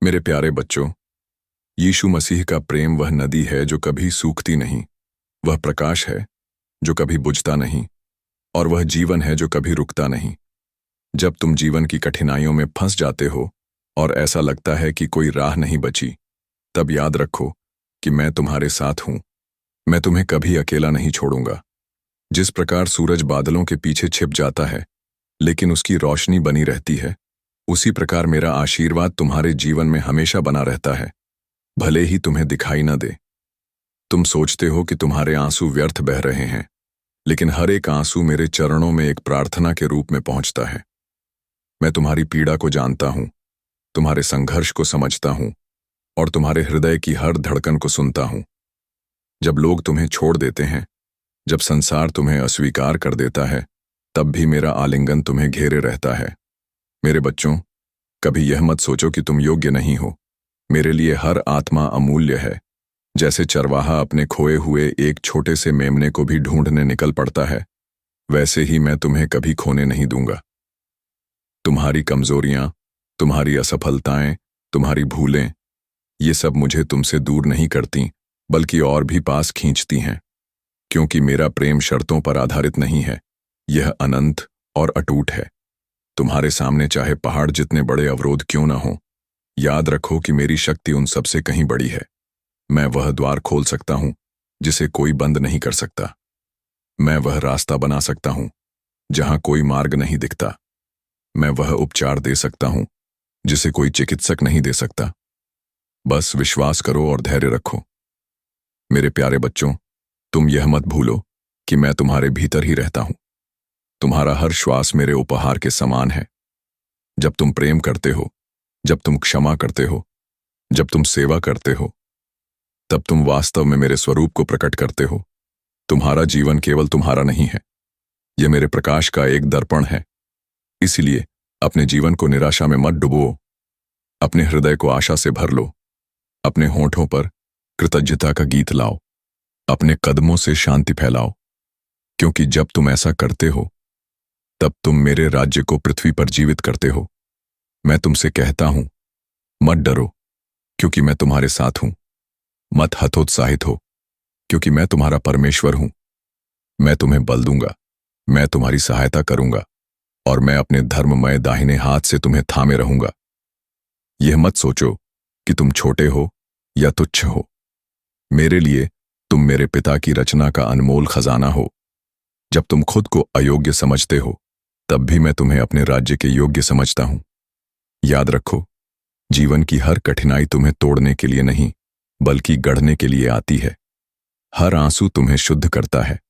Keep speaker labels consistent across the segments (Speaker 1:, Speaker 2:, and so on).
Speaker 1: मेरे प्यारे बच्चों, यीशु मसीह का प्रेम वह नदी है जो कभी सूखती नहीं, वह प्रकाश है जो कभी बुझता नहीं, और वह जीवन है जो कभी रुकता नहीं। जब तुम जीवन की कठिनाइयों में फंस जाते हो और ऐसा लगता है कि कोई राह नहीं बची, तब याद रखो कि मैं तुम्हारे साथ हूं। मैं तुम्हें कभी अकेला नहीं छोड़ूंगा। जिस प्रकार सूरज बादलों के पीछे छिप जाता है लेकिन उसकी रोशनी बनी रहती है, उसी प्रकार मेरा आशीर्वाद तुम्हारे जीवन में हमेशा बना रहता है, भले ही तुम्हें दिखाई न दे। तुम सोचते हो कि तुम्हारे आंसू व्यर्थ बह रहे हैं, लेकिन हर एक आंसू मेरे चरणों में एक प्रार्थना के रूप में पहुंचता है। मैं तुम्हारी पीड़ा को जानता हूं, तुम्हारे संघर्ष को समझता हूं और तुम्हारे हृदय की हर धड़कन को सुनता हूं। जब लोग तुम्हें छोड़ देते हैं, जब संसार तुम्हें अस्वीकार कर देता है, तब भी मेरा आलिंगन तुम्हें घेरे रहता है। मेरे बच्चों, कभी यह मत सोचो कि तुम योग्य नहीं हो। मेरे लिए हर आत्मा अमूल्य है। जैसे चरवाहा अपने खोए हुए एक छोटे से मेमने को भी ढूंढने निकल पड़ता है, वैसे ही मैं तुम्हें कभी खोने नहीं दूंगा। तुम्हारी कमजोरियां, तुम्हारी असफलताएं, तुम्हारी भूलें, ये सब मुझे तुमसे दूर नहीं करती, बल्कि और भी पास खींचती हैं। क्योंकि मेरा प्रेम शर्तों पर आधारित नहीं है, यह अनंत और अटूट है। तुम्हारे सामने चाहे पहाड़ जितने बड़े अवरोध क्यों न हो, याद रखो कि मेरी शक्ति उन सबसे कहीं बड़ी है। मैं वह द्वार खोल सकता हूं जिसे कोई बंद नहीं कर सकता। मैं वह रास्ता बना सकता हूं जहां कोई मार्ग नहीं दिखता। मैं वह उपचार दे सकता हूं जिसे कोई चिकित्सक नहीं दे सकता। बस विश्वास करो और धैर्य रखो। मेरे प्यारे बच्चों, तुम यह मत भूलो कि मैं तुम्हारे भीतर ही रहता हूं। तुम्हारा हर श्वास मेरे उपहार के समान है। जब तुम प्रेम करते हो, जब तुम क्षमा करते हो, जब तुम सेवा करते हो, तब तुम वास्तव में मेरे स्वरूप को प्रकट करते हो। तुम्हारा जीवन केवल तुम्हारा नहीं है, यह मेरे प्रकाश का एक दर्पण है। इसलिए अपने जीवन को निराशा में मत डुबो। अपने हृदय को आशा से भर लो। अपने होठों पर कृतज्ञता का गीत लाओ। अपने कदमों से शांति फैलाओ, क्योंकि जब तुम ऐसा करते हो, तब तुम मेरे राज्य को पृथ्वी पर जीवित करते हो। मैं तुमसे कहता हूं, मत डरो, क्योंकि मैं तुम्हारे साथ हूं। मत हतोत्साहित हो, क्योंकि मैं तुम्हारा परमेश्वर हूं। मैं तुम्हें बल दूंगा, मैं तुम्हारी सहायता करूंगा, और मैं अपने धर्ममय दाहिने हाथ से तुम्हें थामे रहूंगा। यह मत सोचो कि तुम छोटे हो या तुच्छ हो। मेरे लिए तुम मेरे पिता की रचना का अनमोल खजाना हो। जब तुम खुद को अयोग्य समझते हो, तब भी मैं तुम्हें अपने राज्य के योग्य समझता हूं। याद रखो, जीवन की हर कठिनाई तुम्हें तोड़ने के लिए नहीं, बल्कि गढ़ने के लिए आती है। हर आंसू तुम्हें शुद्ध करता है,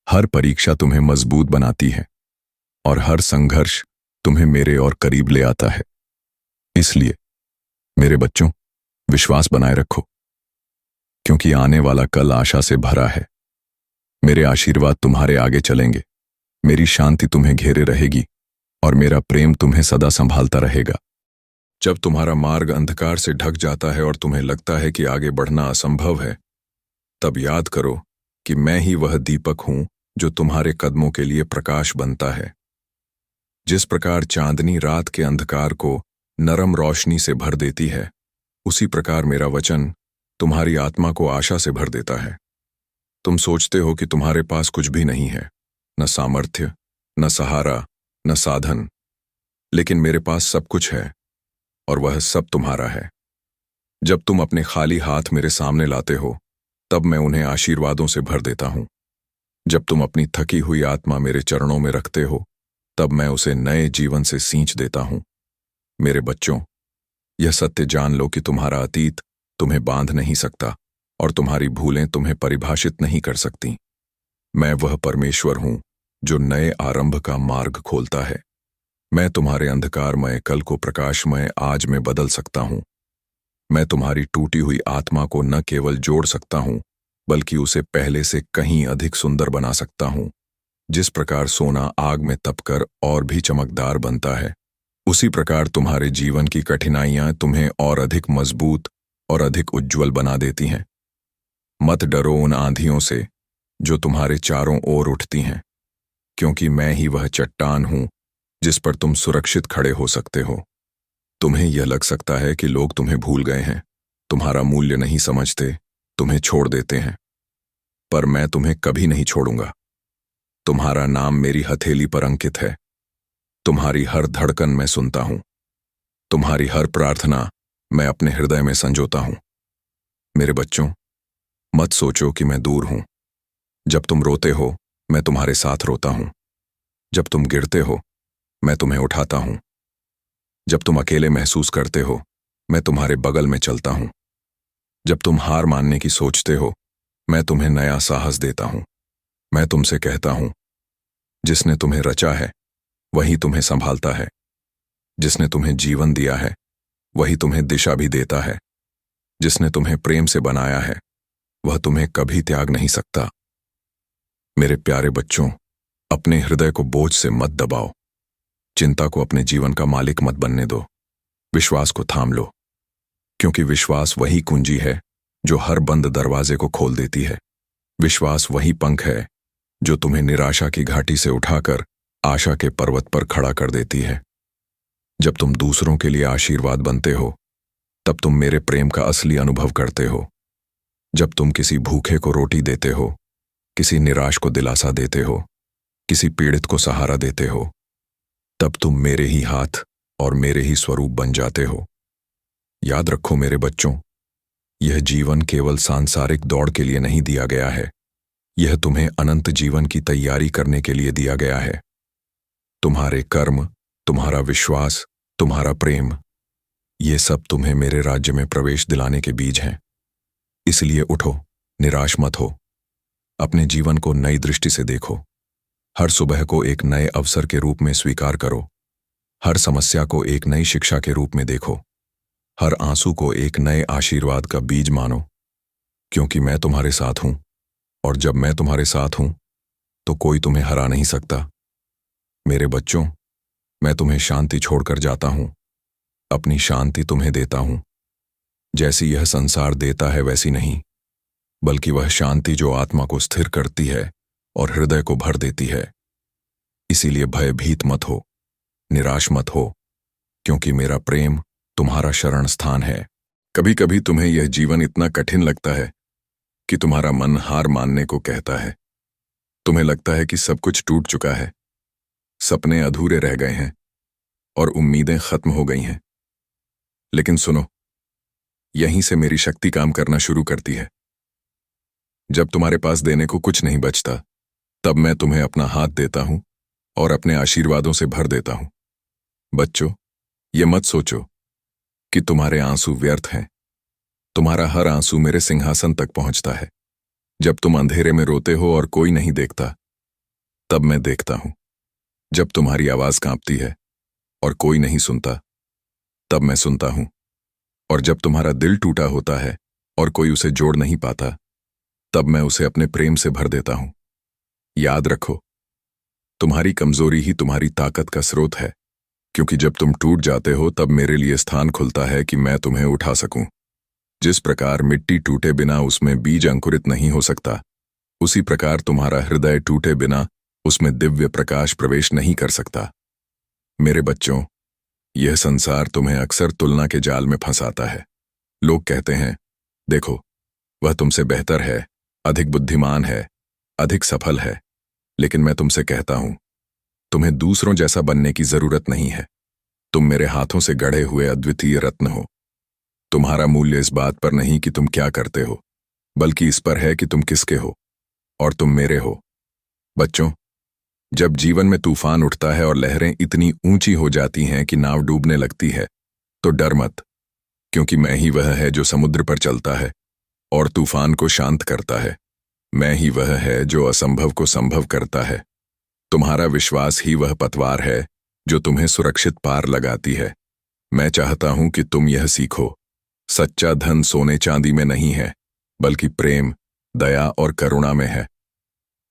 Speaker 1: हर परीक्षा तुम्हें मजबूत बनाती है, और हर संघर्ष तुम्हें मेरे और करीब ले आता है। इसलिए मेरे बच्चों, विश्वास बनाए रखो, क्योंकि आने वाला कल आशा से भरा है। मेरे आशीर्वाद तुम्हारे आगे चलेंगे, मेरी शांति तुम्हें घेरे रहेगी, और मेरा प्रेम तुम्हें सदा संभालता रहेगा। जब तुम्हारा मार्ग अंधकार से ढक जाता है और तुम्हें लगता है कि आगे बढ़ना असंभव है, तब याद करो कि मैं ही वह दीपक हूं जो तुम्हारे कदमों के लिए प्रकाश बनता है। जिस प्रकार चांदनी रात के अंधकार को नरम रोशनी से भर देती है, उसी प्रकार मेरा वचन तुम्हारी आत्मा को आशा से भर देता है। तुम सोचते हो कि तुम्हारे पास कुछ भी नहीं है, न सामर्थ्य, न सहारा, न साधन, लेकिन मेरे पास सब कुछ है, और वह सब तुम्हारा है। जब तुम अपने खाली हाथ मेरे सामने लाते हो, तब मैं उन्हें आशीर्वादों से भर देता हूं। जब तुम अपनी थकी हुई आत्मा मेरे चरणों में रखते हो, तब मैं उसे नए जीवन से सींच देता हूं। मेरे बच्चों, यह सत्य जान लो कि तुम्हारा अतीत तुम्हें बांध नहीं सकता, और तुम्हारी भूलें तुम्हें परिभाषित नहीं कर सकती। मैं वह परमेश्वर हूं जो नए आरंभ का मार्ग खोलता है। मैं तुम्हारे अंधकारमय कल को प्रकाशमय आज में बदल सकता हूं। मैं तुम्हारी टूटी हुई आत्मा को न केवल जोड़ सकता हूं, बल्कि उसे पहले से कहीं अधिक सुंदर बना सकता हूं। जिस प्रकार सोना आग में तपकर और भी चमकदार बनता है, उसी प्रकार तुम्हारे जीवन की कठिनाइयां तुम्हें और अधिक मजबूत और अधिक उज्ज्वल बना देती हैं। मत डरो उन आंधियों से जो तुम्हारे चारों ओर उठती हैं, क्योंकि मैं ही वह चट्टान हूं जिस पर तुम सुरक्षित खड़े हो सकते हो। तुम्हें यह लग सकता है कि लोग तुम्हें भूल गए हैं, तुम्हारा मूल्य नहीं समझते, तुम्हें छोड़ देते हैं। पर मैं तुम्हें कभी नहीं छोड़ूंगा। तुम्हारा नाम मेरी हथेली पर अंकित है। तुम्हारी हर धड़कन मैं सुनता हूं। तुम्हारी हर प्रार्थना मैं अपने हृदय में संजोता हूं। मेरे बच्चों, मत सोचो कि मैं दूर हूं। जब तुम रोते हो, मैं तुम्हारे साथ रोता हूं। जब तुम गिरते हो, मैं तुम्हें उठाता हूं। जब तुम अकेले महसूस करते हो, मैं तुम्हारे बगल में चलता हूं। जब तुम हार मानने की सोचते हो, मैं तुम्हें नया साहस देता हूं। मैं तुमसे कहता हूं, जिसने तुम्हें रचा है वही तुम्हें संभालता है। जिसने तुम्हें जीवन दिया है वही तुम्हें दिशा भी देता है। जिसने तुम्हें प्रेम से बनाया है वह तुम्हें कभी त्याग नहीं सकता। मेरे प्यारे बच्चों, अपने हृदय को बोझ से मत दबाओ। चिंता को अपने जीवन का मालिक मत बनने दो। विश्वास को थाम लो, क्योंकि विश्वास वही कुंजी है जो हर बंद दरवाजे को खोल देती है। विश्वास वही पंख है जो तुम्हें निराशा की घाटी से उठाकर आशा के पर्वत पर खड़ा कर देती है। जब तुम दूसरों के लिए आशीर्वाद बनते हो, तब तुम मेरे प्रेम का असली अनुभव करते हो। जब तुम किसी भूखे को रोटी देते हो, किसी निराश को दिलासा देते हो, किसी पीड़ित को सहारा देते हो, तब तुम मेरे ही हाथ और मेरे ही स्वरूप बन जाते हो। याद रखो मेरे बच्चों, यह जीवन केवल सांसारिक दौड़ के लिए नहीं दिया गया है। यह तुम्हें अनंत जीवन की तैयारी करने के लिए दिया गया है। तुम्हारे कर्म, तुम्हारा विश्वास, तुम्हारा प्रेम, ये सब तुम्हें मेरे राज्य में प्रवेश दिलाने के बीज हैं। इसलिए उठो, निराश मत हो। अपने जीवन को नई दृष्टि से देखो। हर सुबह को एक नए अवसर के रूप में स्वीकार करो। हर समस्या को एक नई शिक्षा के रूप में देखो। हर आंसू को एक नए आशीर्वाद का बीज मानो, क्योंकि मैं तुम्हारे साथ हूं, और जब मैं तुम्हारे साथ हूं तो कोई तुम्हें हरा नहीं सकता। मेरे बच्चों, मैं तुम्हें शांति छोड़कर जाता हूं। अपनी शांति तुम्हें देता हूं। जैसी यह संसार देता है वैसी नहीं, बल्कि वह शांति जो आत्मा को स्थिर करती है और हृदय को भर देती है। इसीलिए भयभीत मत हो, निराश मत हो, क्योंकि मेरा प्रेम तुम्हारा शरण स्थान है। कभी कभी तुम्हें यह जीवन इतना कठिन लगता है कि तुम्हारा मन हार मानने को कहता है। तुम्हें लगता है कि सब कुछ टूट चुका है, सपने अधूरे रह गए हैं और उम्मीदें खत्म हो गई हैं। लेकिन सुनो, यहीं से मेरी शक्ति काम करना शुरू करती है। जब तुम्हारे पास देने को कुछ नहीं बचता, तब मैं तुम्हें अपना हाथ देता हूं और अपने आशीर्वादों से भर देता हूं। बच्चों, ये मत सोचो कि तुम्हारे आंसू व्यर्थ हैं। तुम्हारा हर आंसू मेरे सिंहासन तक पहुंचता है। जब तुम अंधेरे में रोते हो और कोई नहीं देखता, तब मैं देखता हूं। जब तुम्हारी आवाज कांपती है और कोई नहीं सुनता, तब मैं सुनता हूं। और जब तुम्हारा दिल टूटा होता है और कोई उसे जोड़ नहीं पाता, तब मैं उसे अपने प्रेम से भर देता हूं। याद रखो, तुम्हारी कमजोरी ही तुम्हारी ताकत का स्रोत है, क्योंकि जब तुम टूट जाते हो तब मेरे लिए स्थान खुलता है कि मैं तुम्हें उठा सकूं। जिस प्रकार मिट्टी टूटे बिना उसमें बीज अंकुरित नहीं हो सकता, उसी प्रकार तुम्हारा हृदय टूटे बिना उसमें दिव्य प्रकाश प्रवेश नहीं कर सकता। मेरे बच्चों, यह संसार तुम्हें अक्सर तुलना के जाल में फंसाता है। लोग कहते हैं, देखो, वह तुमसे बेहतर है, अधिक बुद्धिमान है, अधिक सफल है। लेकिन मैं तुमसे कहता हूं, तुम्हें दूसरों जैसा बनने की जरूरत नहीं है। तुम मेरे हाथों से गढ़े हुए अद्वितीय रत्न हो। तुम्हारा मूल्य इस बात पर नहीं कि तुम क्या करते हो, बल्कि इस पर है कि तुम किसके हो, और तुम मेरे हो। बच्चों, जब जीवन में तूफान उठता है और लहरें इतनी ऊंची हो जाती हैं कि नाव डूबने लगती है, तो डर मत, क्योंकि मैं ही वह है जो समुद्र पर चलता है और तूफान को शांत करता है। मैं ही वह है जो असंभव को संभव करता है। तुम्हारा विश्वास ही वह पतवार है जो तुम्हें सुरक्षित पार लगाती है। मैं चाहता हूं कि तुम यह सीखो, सच्चा धन सोने चांदी में नहीं है, बल्कि प्रेम, दया और करुणा में है।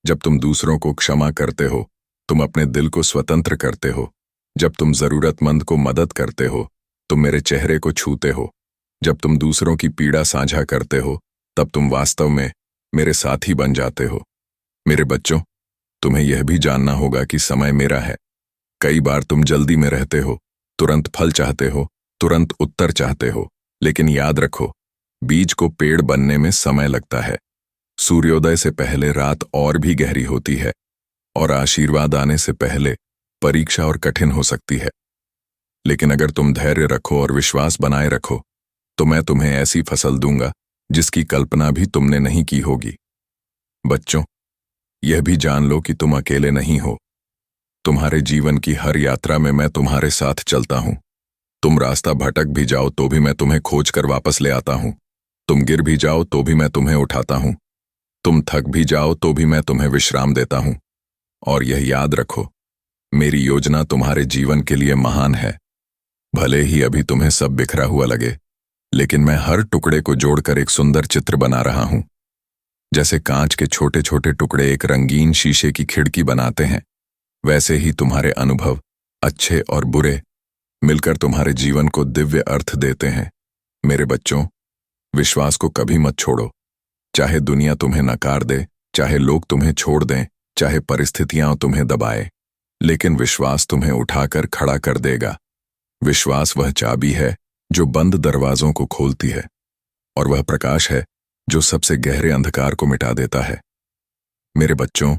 Speaker 1: जब तुम दूसरों को क्षमा करते हो, तुम अपने दिल को स्वतंत्र करते हो। जब तुम जरूरतमंद को मदद करते हो, तुम मेरे चेहरे को छूते हो। जब तुम दूसरों की पीड़ा साझा करते हो, तब तुम वास्तव में मेरे साथी बन जाते हो। मेरे बच्चों, तुम्हें यह भी जानना होगा कि समय मेरा है। कई बार तुम जल्दी में रहते हो, तुरंत फल चाहते हो, तुरंत उत्तर चाहते हो, लेकिन याद रखो, बीज को पेड़ बनने में समय लगता है। सूर्योदय से पहले रात और भी गहरी होती है, और आशीर्वाद आने से पहले परीक्षा और कठिन हो सकती है। लेकिन अगर तुम धैर्य रखो और विश्वास बनाए रखो, तो मैं तुम्हें ऐसी फसल दूंगा जिसकी कल्पना भी तुमने नहीं की होगी। बच्चों, यह भी जान लो कि तुम अकेले नहीं हो। तुम्हारे जीवन की हर यात्रा में मैं तुम्हारे साथ चलता हूं। तुम रास्ता भटक भी जाओ तो भी मैं तुम्हें खोज कर वापस ले आता हूं। तुम गिर भी जाओ तो भी मैं तुम्हें उठाता हूं। तुम थक भी जाओ तो भी मैं तुम्हें विश्राम देता हूं। और यह याद रखो, मेरी योजना तुम्हारे जीवन के लिए महान है। भले ही अभी तुम्हें सब बिखरा हुआ लगे, लेकिन मैं हर टुकड़े को जोड़कर एक सुंदर चित्र बना रहा हूं। जैसे कांच के छोटे छोटे टुकड़े एक रंगीन शीशे की खिड़की बनाते हैं, वैसे ही तुम्हारे अनुभव, अच्छे और बुरे, मिलकर तुम्हारे जीवन को दिव्य अर्थ देते हैं। मेरे बच्चों, विश्वास को कभी मत छोड़ो। चाहे दुनिया तुम्हें नकार दे, चाहे लोग तुम्हें छोड़ दें, चाहे परिस्थितियां तुम्हें दबाए, लेकिन विश्वास तुम्हें उठाकर खड़ा कर देगा। विश्वास वह चाबी है जो बंद दरवाजों को खोलती है, और वह प्रकाश है जो सबसे गहरे अंधकार को मिटा देता है। मेरे बच्चों,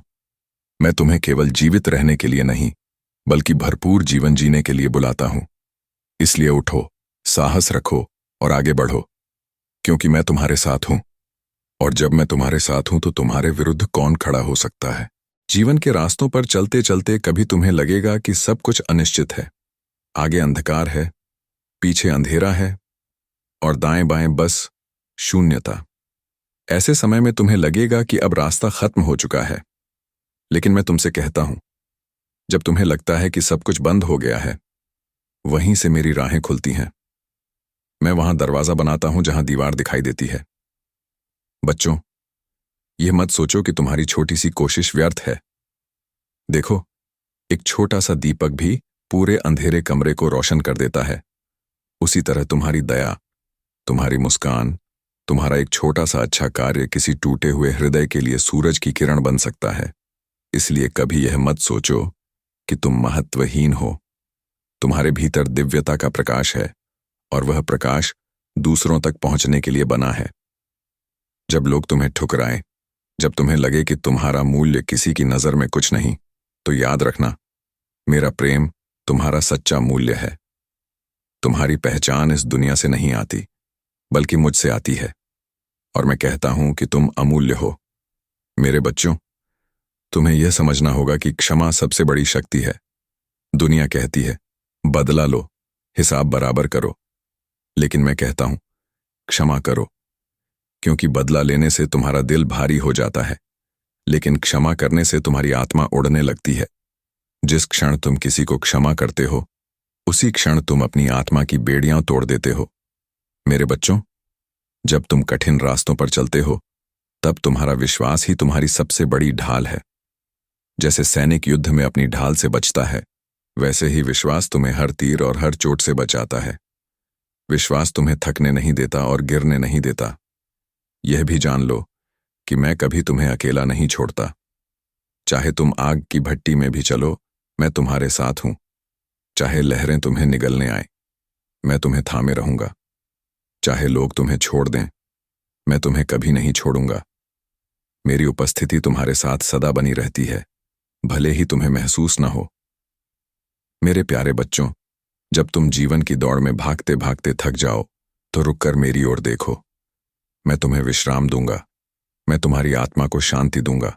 Speaker 1: मैं तुम्हें केवल जीवित रहने के लिए नहीं, बल्कि भरपूर जीवन जीने के लिए बुलाता हूं। इसलिए उठो, साहस रखो और आगे बढ़ो, क्योंकि मैं तुम्हारे साथ हूं। और जब मैं तुम्हारे साथ हूं तो तुम्हारे विरुद्ध कौन खड़ा हो सकता है। जीवन के रास्तों पर चलते चलते कभी तुम्हें लगेगा कि सब कुछ अनिश्चित है। आगे अंधकार है, पीछे अंधेरा है, और दाएं बाएं बस शून्यता। ऐसे समय में तुम्हें लगेगा कि अब रास्ता खत्म हो चुका है। लेकिन मैं तुमसे कहता हूं, जब तुम्हें लगता है कि सब कुछ बंद हो गया है, वहीं से मेरी राहें खुलती हैं। मैं वहां दरवाजा बनाता हूं जहां दीवार दिखाई देती है। बच्चों, यह मत सोचो कि तुम्हारी छोटी सी कोशिश व्यर्थ है। देखो, एक छोटा सा दीपक भी पूरे अंधेरे कमरे को रोशन कर देता है। उसी तरह तुम्हारी दया, तुम्हारी मुस्कान, तुम्हारा एक छोटा सा अच्छा कार्य किसी टूटे हुए हृदय के लिए सूरज की किरण बन सकता है। इसलिए कभी यह मत सोचो कि तुम महत्वहीन हो। तुम्हारे भीतर दिव्यता का प्रकाश है, और वह प्रकाश दूसरों तक पहुंचने के लिए बना है। जब लोग तुम्हें ठुकराएं, जब तुम्हें लगे कि तुम्हारा मूल्य किसी की नजर में कुछ नहीं, तो याद रखना, मेरा प्रेम तुम्हारा सच्चा मूल्य है। तुम्हारी पहचान इस दुनिया से नहीं आती, बल्कि मुझसे आती है, और मैं कहता हूं कि तुम अमूल्य हो। मेरे बच्चों, तुम्हें यह समझना होगा कि क्षमा सबसे बड़ी शक्ति है। दुनिया कहती है, बदला लो, हिसाब बराबर करो, लेकिन मैं कहता हूं, क्षमा करो, क्योंकि बदला लेने से तुम्हारा दिल भारी हो जाता है, लेकिन क्षमा करने से तुम्हारी आत्मा उड़ने लगती है। जिस क्षण तुम किसी को क्षमा करते हो, उसी क्षण तुम अपनी आत्मा की बेड़ियां तोड़ देते हो। मेरे बच्चों, जब तुम कठिन रास्तों पर चलते हो, तब तुम्हारा विश्वास ही तुम्हारी सबसे बड़ी ढाल है। जैसे सैनिक युद्ध में अपनी ढाल से बचता है, वैसे ही विश्वास तुम्हें हर तीर और हर चोट से बचाता है। विश्वास तुम्हें थकने नहीं देता और गिरने नहीं देता। यह भी जान लो कि मैं कभी तुम्हें अकेला नहीं छोड़ता। चाहे तुम आग की भट्टी में भी चलो, मैं तुम्हारे साथ हूं। चाहे लहरें तुम्हें निगलने आए, मैं तुम्हें थामे रहूंगा। चाहे लोग तुम्हें छोड़ दें, मैं तुम्हें कभी नहीं छोड़ूंगा। मेरी उपस्थिति तुम्हारे साथ सदा बनी रहती है, भले ही तुम्हें महसूस न हो। मेरे प्यारे बच्चों, जब तुम जीवन की दौड़ में भागते भागते थक जाओ, तो रुककर मेरी ओर देखो। मैं तुम्हें विश्राम दूंगा, मैं तुम्हारी आत्मा को शांति दूंगा।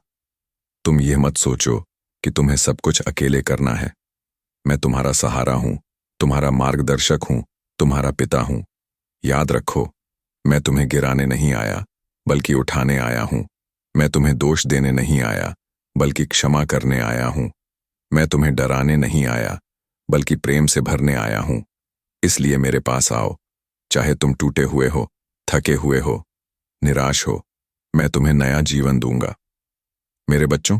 Speaker 1: तुम यह मत सोचो कि तुम्हें सब कुछ अकेले करना है। मैं तुम्हारा सहारा हूं, तुम्हारा मार्गदर्शक हूं, तुम्हारा पिता हूं। याद रखो, मैं तुम्हें गिराने नहीं आया, बल्कि उठाने आया हूं। मैं तुम्हें दोष देने नहीं आया, बल्कि क्षमा करने आया हूं। मैं तुम्हें डराने नहीं आया, बल्कि प्रेम से भरने आया हूं। इसलिए मेरे पास आओ, चाहे तुम टूटे हुए हो, थके हुए हो, निराश हो, मैं तुम्हें नया जीवन दूंगा। मेरे बच्चों,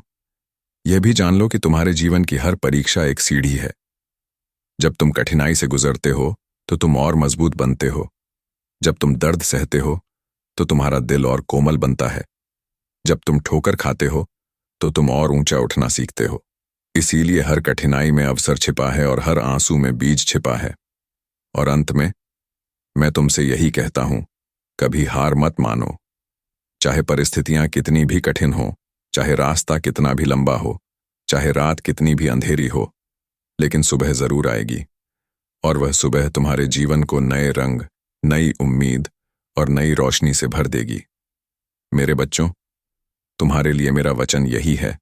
Speaker 1: यह भी जान लो कि तुम्हारे जीवन की हर परीक्षा एक सीढ़ी है। जब तुम कठिनाई से गुजरते हो, तो तुम और मजबूत बनते हो। जब तुम दर्द सहते हो, तो तुम्हारा दिल और कोमल बनता है। जब तुम ठोकर खाते हो, तो तुम और ऊंचा उठना सीखते हो। इसीलिए हर कठिनाई में अवसर छिपा है और हर आंसू में बीज छिपा है। और अंत में मैं तुमसे यही कहता हूं, कभी हार मत मानो। चाहे परिस्थितियां कितनी भी कठिन हो, चाहे रास्ता कितना भी लंबा हो, चाहे रात कितनी भी अंधेरी हो, लेकिन सुबह जरूर आएगी। और वह सुबह तुम्हारे जीवन को नए रंग, नई उम्मीद और नई रोशनी से भर देगी। मेरे बच्चों, तुम्हारे लिए मेरा वचन यही है,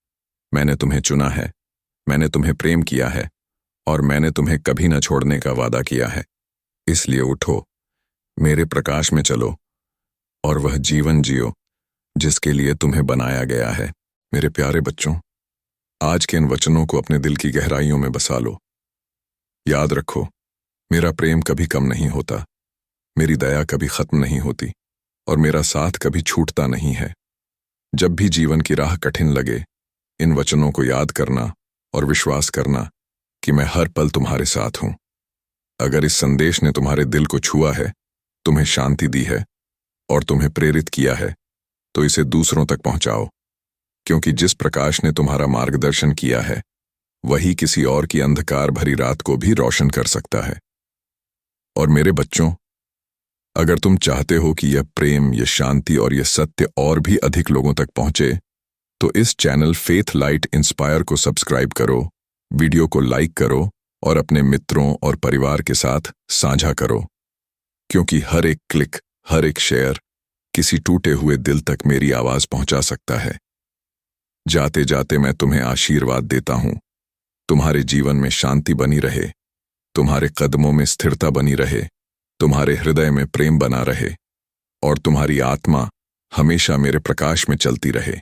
Speaker 1: मैंने तुम्हें चुना है, मैंने तुम्हें प्रेम किया है और मैंने तुम्हें कभी न छोड़ने का वादा किया है। इसलिए उठो, मेरे प्रकाश में चलो और वह जीवन जियो जिसके लिए तुम्हें बनाया गया है। मेरे प्यारे बच्चों, आज के इन वचनों को अपने दिल की गहराइयों में बसा लो। याद रखो, मेरा प्रेम कभी कम नहीं होता, मेरी दया कभी खत्म नहीं होती और मेरा साथ कभी छूटता नहीं है। जब भी जीवन की राह कठिन लगे, इन वचनों को याद करना और विश्वास करना कि मैं हर पल तुम्हारे साथ हूं। अगर इस संदेश ने तुम्हारे दिल को छुआ है, तुम्हें शांति दी है और तुम्हें प्रेरित किया है, तो इसे दूसरों तक पहुंचाओ, क्योंकि जिस प्रकाश ने तुम्हारा मार्गदर्शन किया है, वही किसी और की अंधकार भरी रात को भी रोशन कर सकता है। और मेरे बच्चों, अगर तुम चाहते हो कि यह प्रेम, यह शांति और यह सत्य और भी अधिक लोगों तक पहुंचे, तो इस चैनल फेथ लाइट इंस्पायर को सब्सक्राइब करो, वीडियो को लाइक करो और अपने मित्रों और परिवार के साथ साझा करो, क्योंकि हर एक क्लिक, हर एक शेयर किसी टूटे हुए दिल तक मेरी आवाज पहुंचा सकता है। जाते जाते मैं तुम्हें आशीर्वाद देता हूं, तुम्हारे जीवन में शांति बनी रहे, तुम्हारे कदमों में स्थिरता बनी रहे, तुम्हारे हृदय में प्रेम बना रहे और तुम्हारी आत्मा हमेशा मेरे प्रकाश में चलती रहे।